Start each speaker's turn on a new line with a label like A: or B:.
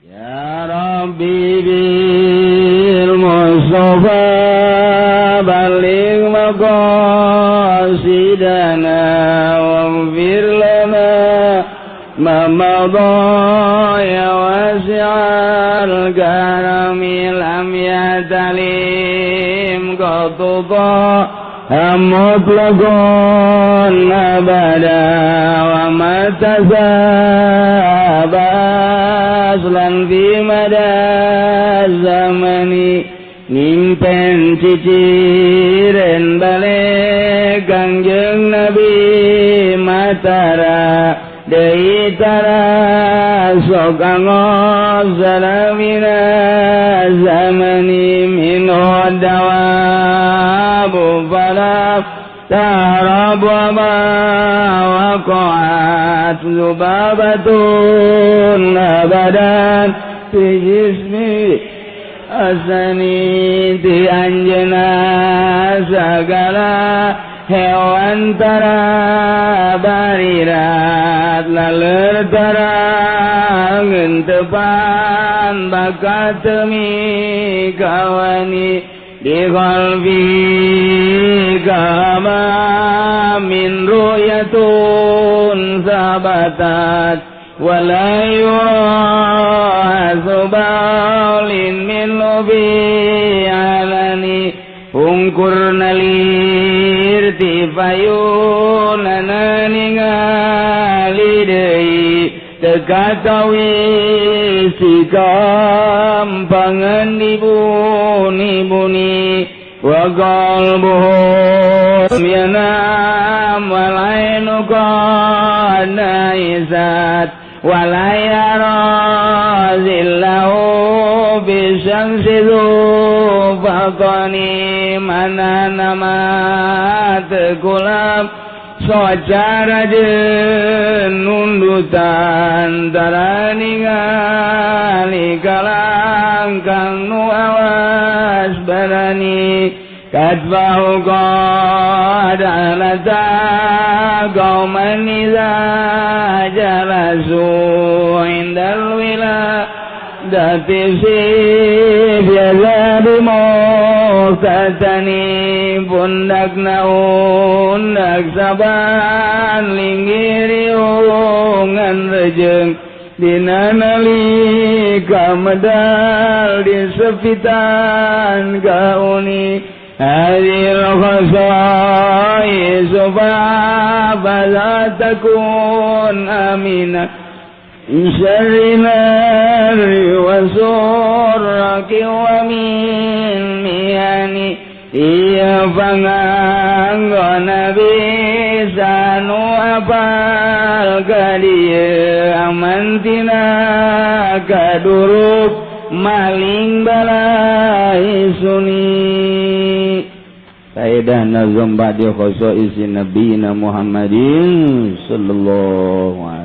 A: Ya Rabbi bil Mustafa baligh maqasidana waghfir lana ma madha ya wasi'al karami lam yatalim qatuba mutlaqan abada wa matasabas lan fi mada zamani ngimpen ciciren balik Kangjeng Nabi matara deitara sok angos salamina zamani min dawabu falaf tarab wa ma waqa'at zubabatun abadan fi jismi asani di anjena segala hewan tara barirat laler tara ngentepan bakat temi kawani di qalbi kama min ru'yatun sabatat wala yu'azubalin min lubi alani ungkurna lirtifayunana ningali deui tekatawi sikam pangan dibuni-buni wa qalbuhum yanam walainu qanaisat walayara zillahu bisyamsi dhufaqani mana namat kulab socara jenundutan taraningali kalangkang nu awas barani katbahu qadalata qauman iza jalasu indal wiladati biazabi muqtatani pundak naundak saban linggiri ungan rejeng dinanali kamedal di sepitan gauni hadil khasai subabala takun aminah syarrinari wa surraki wa min miyani iya panganggo nabi sanu apal kadia amantina kaduruk maling balai suni Saidah nazam ba'di khasa'isi nabiyina Muhammadin sallallahu alaihi